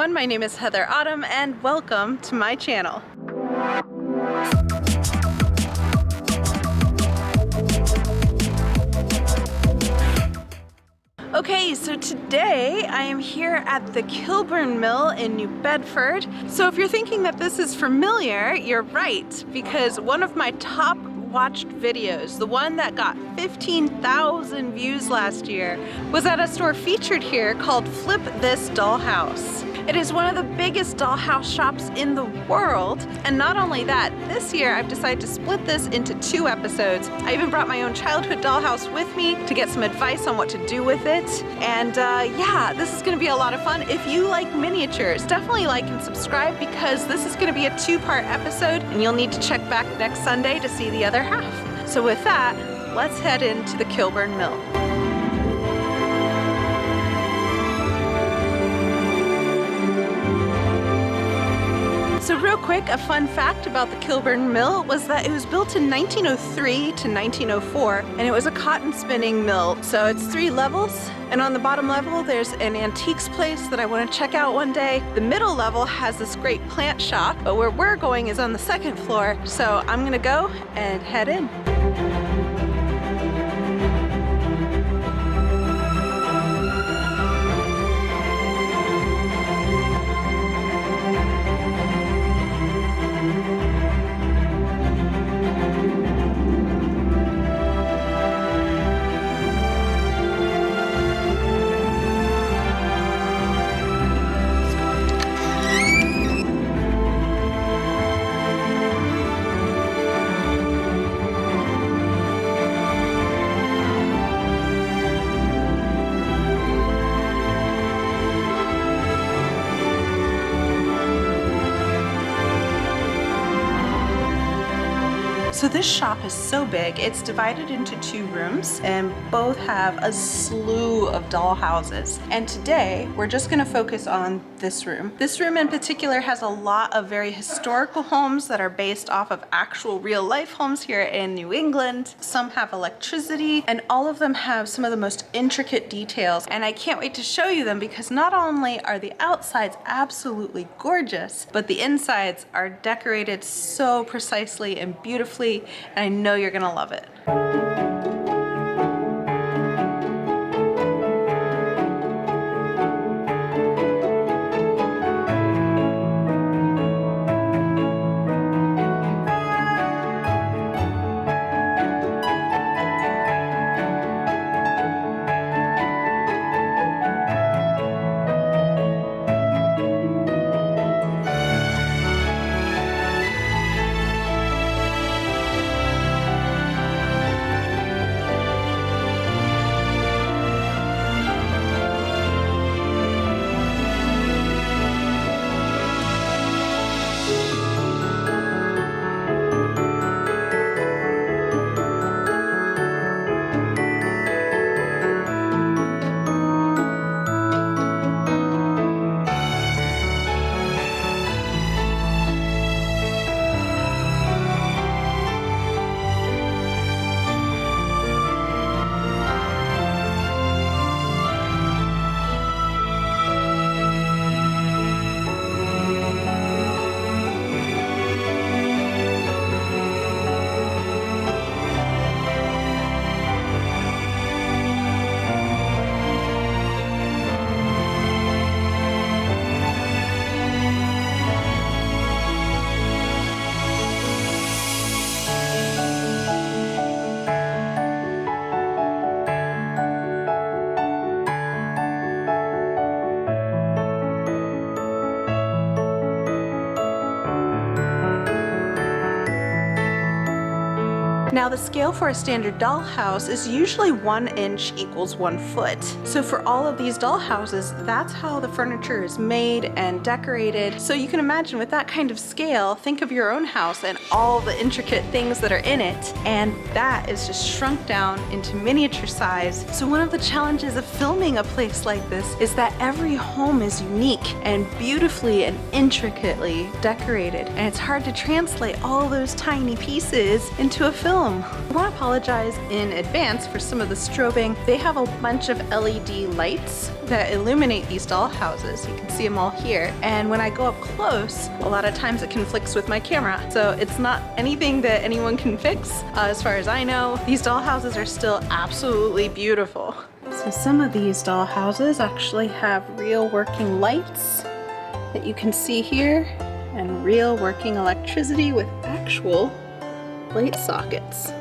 everyone, my name is Heather Autumn and welcome to my channel. Okay, so today I am here at the Kilburn Mill in New Bedford. So if you're thinking that this is familiar, you're right, because one of my top watched videos, the one that got 15,000 views last year, was at a store featured here called Flip This Dollhouse. It is one of the biggest dollhouse shops in the world, and not only that, this year I've decided to split this into 2 episodes. I even brought my own childhood dollhouse with me to get some advice on what to do with it, and yeah, this is going to be a lot of fun. If you like miniatures, definitely like and subscribe because this is going to be a 2-part episode, and you'll need to check back next Sunday to see the other half. So with that, let's head into the Kilburn Mill. So real quick, a fun fact about the Kilburn Mill was that it was built in 1903 to 1904, and it was a cotton spinning mill. So it's 3 levels, and on the bottom level there's an antiques place that I want to check out one day. The middle level has this great plant shop, but where we're going is on the 2nd floor, so I'm gonna go and head in. So this shop is so big, it's divided into 2 rooms and both have a slew of doll houses. And today we're just gonna focus on this room. This room in particular has a lot of very historical homes that are based off of actual real life homes here in New England. Some have electricity and all of them have some of the most intricate details. And I can't wait to show you them because not only are the outsides absolutely gorgeous, but the insides are decorated so precisely and beautifully, and I know you're gonna love it. Now the scale for a standard dollhouse is usually 1 inch equals 1 foot. So for all of these dollhouses, that's how the furniture is made and decorated. So you can imagine with that kind of scale, think of your own house and all the intricate things that are in it, and that is just shrunk down into miniature size. So one of the challenges of filming a place like this is that every home is unique and beautifully and intricately decorated, and it's hard to translate all those tiny pieces into a film. home. I want to apologize in advance for some of the strobing. They have a bunch of LED lights that illuminate these doll houses. You can see them all here. And when I go up close, a lot of times it conflicts with my camera. So it's not anything that anyone can fix. As far as I know, these doll houses are still absolutely beautiful. So some of these doll houses actually have real working lights that you can see here, and real working electricity with actual light sockets.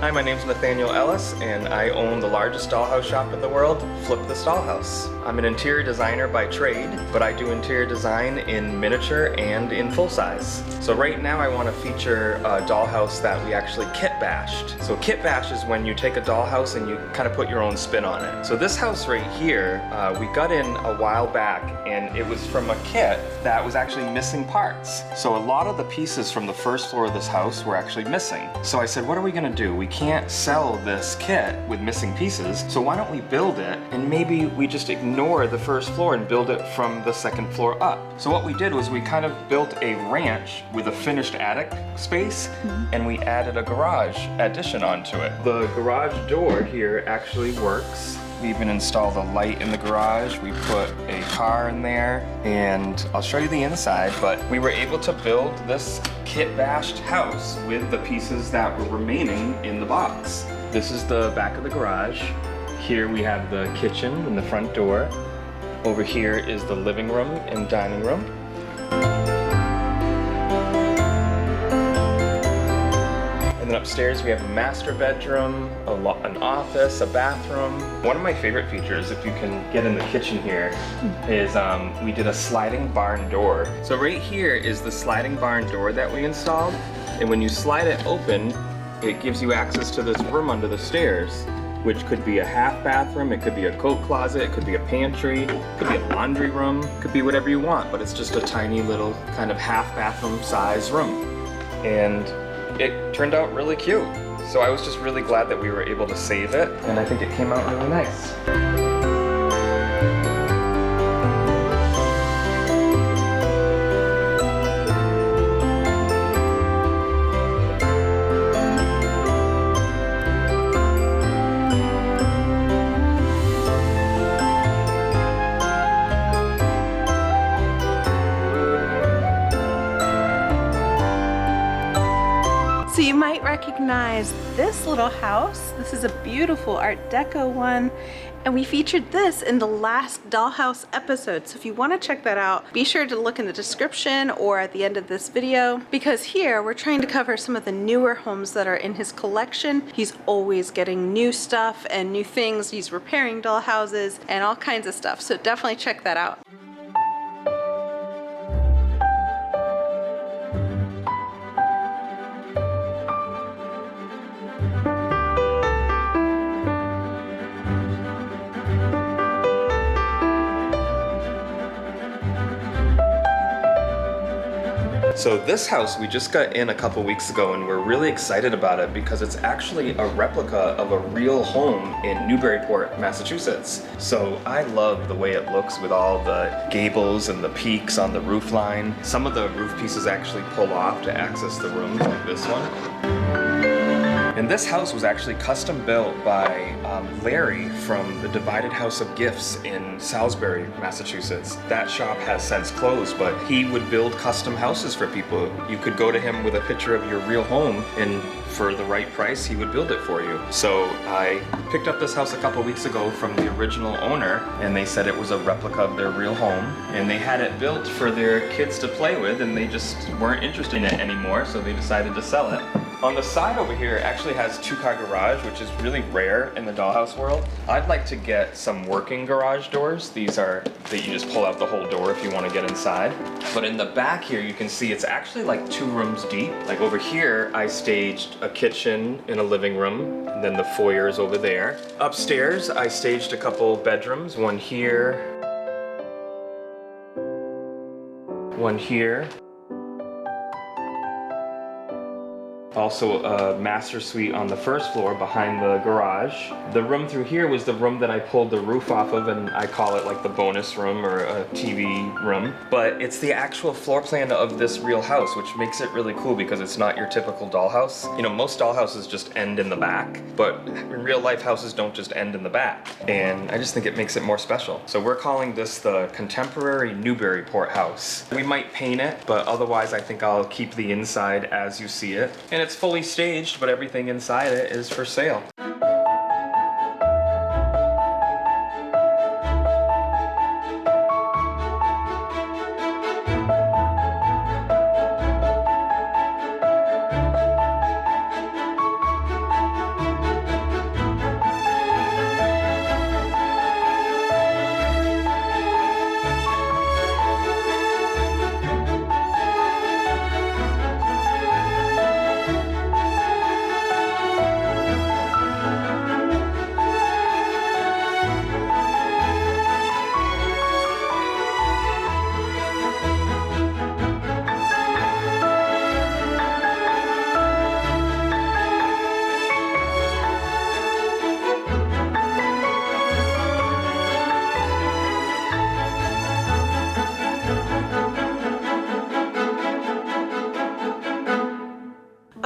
Hi, my name's Nathaniel Ellis, and I own the largest dollhouse shop in the world, Flip This Dollhouse. I'm an interior designer by trade, but I do interior design in miniature and in full size. So right now I want to feature a dollhouse that we actually kit bashed. So kit bash is when you take a dollhouse and you kind of put your own spin on it. So this house right here, we got in a while back, and it was from a kit that was actually missing parts. So a lot of the pieces from the first floor of this house were actually missing. So I said, what are we gonna do? We can't sell this kit with missing pieces, so why don't we build it, and maybe we just ignore the first floor and build it from the second floor up. So what we did was we kind of built a ranch with a finished attic space, and we added a garage addition onto it. The garage door here actually works. We even installed a light in the garage. We put a car in there, and I'll show you the inside, but we were able to build this kit bashed house with the pieces that were remaining in the box. This is the back of the garage. Here we have the kitchen and the front door. Over here is the living room and dining room. And then upstairs we have a master bedroom, an office, a bathroom. One of my favorite features, if you can get in the kitchen here, is we did a sliding barn door. So right here is the sliding barn door that we installed. And when you slide it open, it gives you access to this room under the stairs, which could be a half bathroom, it could be a coat closet, it could be a pantry, it could be a laundry room, it could be whatever you want, but it's just a tiny little kind of half bathroom size room. And it turned out really cute. So I was just really glad that we were able to save it, and I think it came out really nice. So you might recognize this little house. This is a beautiful Art Deco one, and we featured this in the last Dollhouse episode. So if you want to check that out, be sure to look in the description or at the end of this video, because here we're trying to cover some of the newer homes that are in his collection. He's always getting new stuff and new things. He's repairing doll houses and all kinds of stuff. So definitely check that out. So this house we just got in a couple weeks ago and we're really excited about it because it's actually a replica of a real home in Newburyport, Massachusetts. So I love the way it looks with all the gables and the peaks on the roof line. Some of the roof pieces actually pull off to access the rooms, like this one. And this house was actually custom built by Larry from the Divided House of Gifts in Salisbury, Massachusetts. That shop has since closed, but he would build custom houses for people. You could go to him with a picture of your real home, and for the right price, he would build it for you. So I picked up this house a couple weeks ago from the original owner, and they said it was a replica of their real home, and they had it built for their kids to play with, and they just weren't interested in it anymore, so they decided to sell it. On the side over here, it actually has 2-car garage, which is really rare in the dollhouse world. I'd like to get some working garage doors. These are that you just pull out the whole door if you want to get inside. But in the back here, you can see it's actually like 2 rooms deep. Like over here, I staged a kitchen and a living room, and then the foyer is over there. Upstairs, I staged a couple bedrooms, one here, one here. Also a master suite on the first floor behind the garage. The room through here was the room that I pulled the roof off of, and I call it like the bonus room or a TV room. But it's the actual floor plan of this real house, which makes it really cool because it's not your typical dollhouse. You know, most dollhouses just end in the back, but in real life houses don't just end in the back. And I just think it makes it more special. So we're calling this the Contemporary Newburyport house. We might paint it, but otherwise I think I'll keep the inside as you see it. And it's fully staged, but everything inside it is for sale.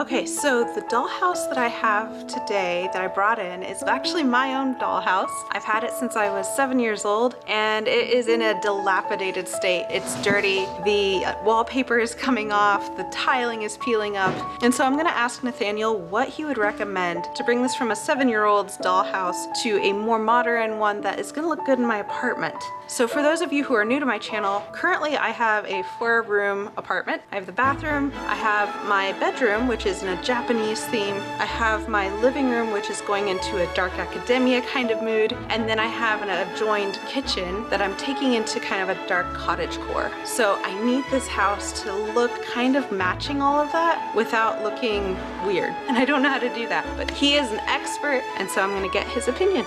Okay, so the dollhouse that I have today that I brought in is actually my own dollhouse. I've had it since I was 7 years old, and it is in a dilapidated state. It's dirty, the wallpaper is coming off, the tiling is peeling up, and so I'm gonna ask Nathaniel what he would recommend to bring this from a 7-year-old's dollhouse to a more modern one that is gonna look good in my apartment. So for those of you who are new to my channel, currently I have a 4-room apartment. I have the bathroom, I have my bedroom, which is in a Japanese theme. I have my living room, which is going into a dark academia kind of mood. And then I have an adjoined kitchen that I'm taking into kind of a dark cottagecore. So I need this house to look kind of matching all of that without looking weird. And I don't know how to do that, but he is an expert, and so I'm gonna get his opinion.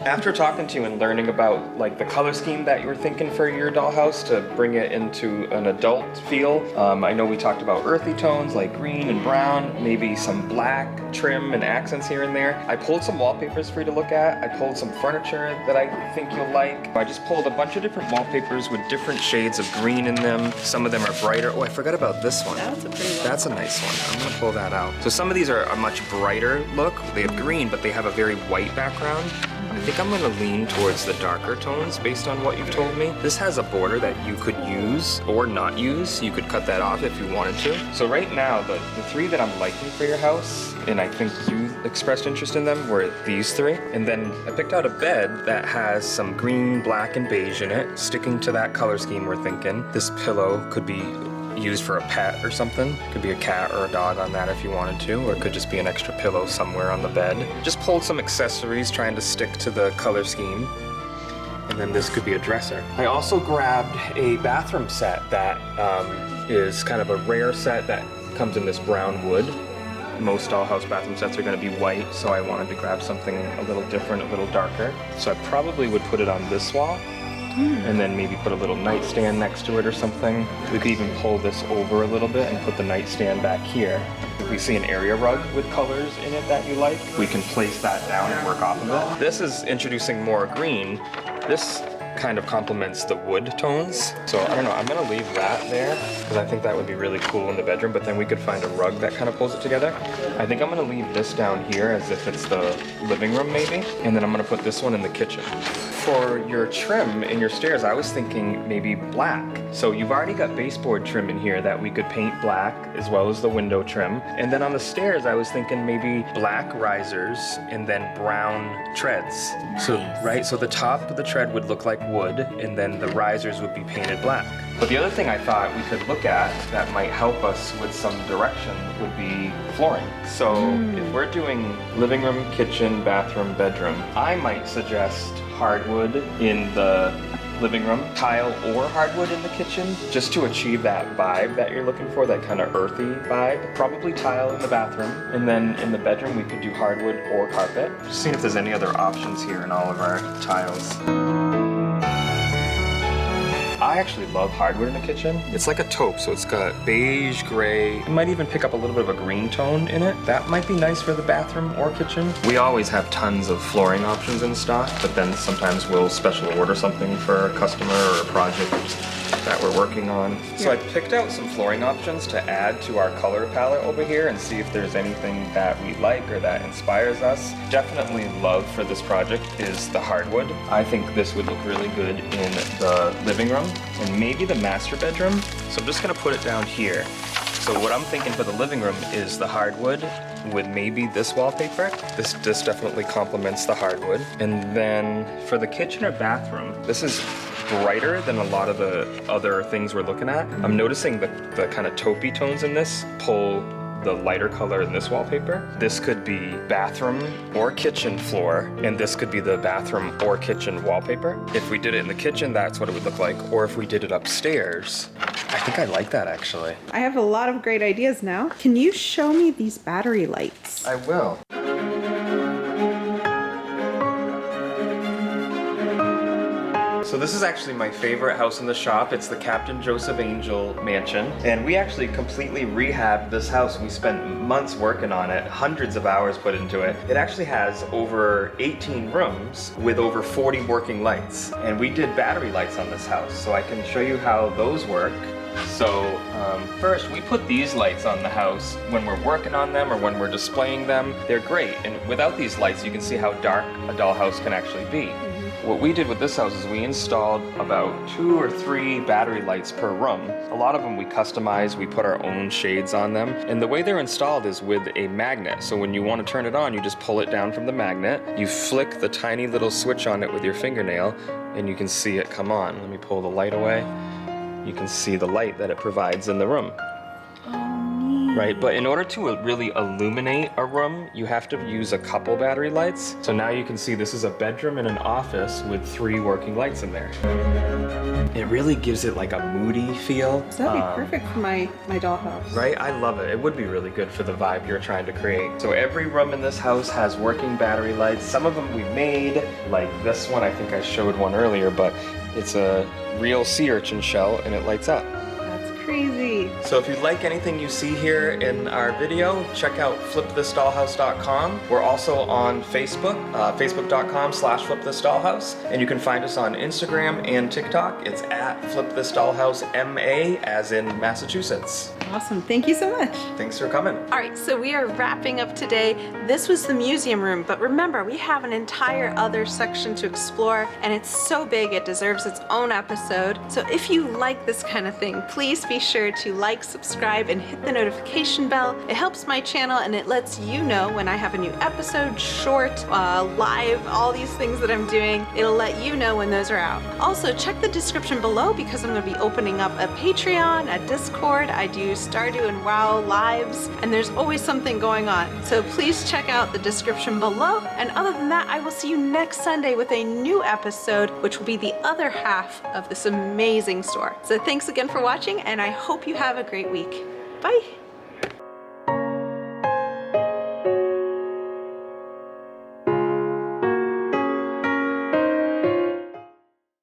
After talking to you and learning about like the color scheme that you were thinking for your dollhouse to bring it into an adult feel, I know we talked about earthy tones like green and brown, maybe some black trim and accents here and there. I pulled some wallpapers for you to look at. I pulled some furniture that I think you'll like. I just pulled a bunch of different wallpapers with different shades of green in them. Some of them are brighter. Oh, I forgot about this one. That's a pretty one. That's a nice one. I'm gonna pull that out. So some of these are a much brighter look. They have green, but they have a very white background. I think I'm gonna lean towards the darker tones based on what you've told me. This has a border that you could use or not use. You could cut that off if you wanted to. So right now, the 3 that I'm liking for your house, and I think you expressed interest in them, were these 3. And then I picked out a bed that has some green, black, and beige in it, sticking to that color scheme we're thinking. This pillow could be used for a pet or something. Could be a cat or a dog on that if you wanted to, or it could just be an extra pillow somewhere on the bed. Just pulled some accessories trying to stick to the color scheme. And then this could be a dresser. I also grabbed a bathroom set that is kind of a rare set that comes in this brown wood. most dollhouse bathroom sets are going to be white, so I wanted to grab something a little different, a little darker. So I probably would put it on this wall, and then maybe put a little nightstand next to it or something. We could even pull this over a little bit and put the nightstand back here. If we see an area rug with colors in it that you like, we can place that down and work off of it. This is introducing more green. This kind of complements the wood tones. So I don't know, I'm gonna leave that there because I think that would be really cool in the bedroom, but then we could find a rug that kind of pulls it together. I think I'm gonna leave this down here as if it's the living room maybe, and then I'm gonna put this one in the kitchen. For your trim in your stairs, I was thinking maybe black. So you've already got baseboard trim in here that we could paint black, as well as the window trim. And then on the stairs, I was thinking maybe black risers and then brown treads. So, right, so the top of the tread would look like wood, and then the risers would be painted black. But the other thing I thought we could look at that might help us with some direction would be flooring. So if we're doing living room, kitchen, bathroom, bedroom, I might suggest hardwood in the living room, tile or hardwood in the kitchen, just to achieve that vibe that you're looking for, that kind of earthy vibe. Probably tile in the bathroom, and then in the bedroom we could do hardwood or carpet. Just seeing if there's any other options here in all of our tiles. I actually love hardwood in the kitchen. It's like a taupe, so it's got beige, gray. You might even pick up a little bit of a green tone in it. That might be nice for the bathroom or kitchen. We always have tons of flooring options in stock, but then sometimes we'll special order something for a customer or a project that we're working on. So I picked out some flooring options to add to our color palette over here and see if there's anything that we like or that inspires us. Definitely love for this project is the hardwood. I think this would look really good in the living room and maybe the master bedroom. So I'm just gonna put it down here. So what I'm thinking for the living room is the hardwood with maybe this wallpaper. This definitely complements the hardwood. And then for the kitchen or bathroom, this is brighter than a lot of the other things we're looking at. I'm noticing the kind of taupey tones in this pull the lighter color in this wallpaper. This could be bathroom or kitchen floor, and this could be the bathroom or kitchen wallpaper. If we did it in the kitchen, that's what it would look like. Or if we did it upstairs, I think I like that actually. I have a lot of great ideas now. Can you show me these battery lights? I will. So this is actually my favorite house in the shop. It's the Captain Joseph Angel mansion. And we actually completely rehabbed this house. We spent months working on it, hundreds of hours put into it. It actually has over 18 rooms with over 40 working lights. And we did battery lights on this house. So I can show you how those work. So first we put these lights on the house when we're working on them or when we're displaying them. They're great, and without these lights you can see how dark a dollhouse can actually be. What we did with this house is we installed about 2 or 3 battery lights per room. A lot of them we customized, we put our own shades on them. And the way they're installed is with a magnet. So when you want to turn it on, you just pull it down from the magnet. You flick the tiny little switch on it with your fingernail and you can see it come on. Let me pull the light away. You can see the light that it provides in the room. Right, but in order to really illuminate a room, you have to use a couple battery lights. So now you can see this is a bedroom and an office with 3 working lights in there. It really gives it like a moody feel. So that'd be perfect for my dollhouse. Right, I love it. It would be really good for the vibe you're trying to create. So every room in this house has working battery lights. Some of them we made, like this one, I think I showed one earlier, but it's a real sea urchin shell and it lights up. Crazy. So if you like anything you see here in our video, check out flipthisdollhouse.com. We're also on Facebook, facebook.com/flipthisdollhouse. And you can find us on Instagram and TikTok. It's at flipthisdollhouseMA, as in Massachusetts. Awesome. Thank you so much. Thanks for coming. All right, so we are wrapping up today. This was the museum room, but remember, we have an entire other section to explore, and it's so big it deserves its own episode. So if you like this kind of thing, please be sure to like, subscribe, and hit the notification bell. It helps my channel and it lets you know when I have a new episode, short, live, all these things that I'm doing. It'll let you know when those are out. Also, check the description below because I'm going to be opening up a Patreon, a Discord. I do Stardew and WoW lives, and there's always something going on. So please check out the description below. And other than that, I will see you next Sunday with a new episode, which will be the other half of this amazing store. So thanks again for watching, and I hope you have a great week. Bye.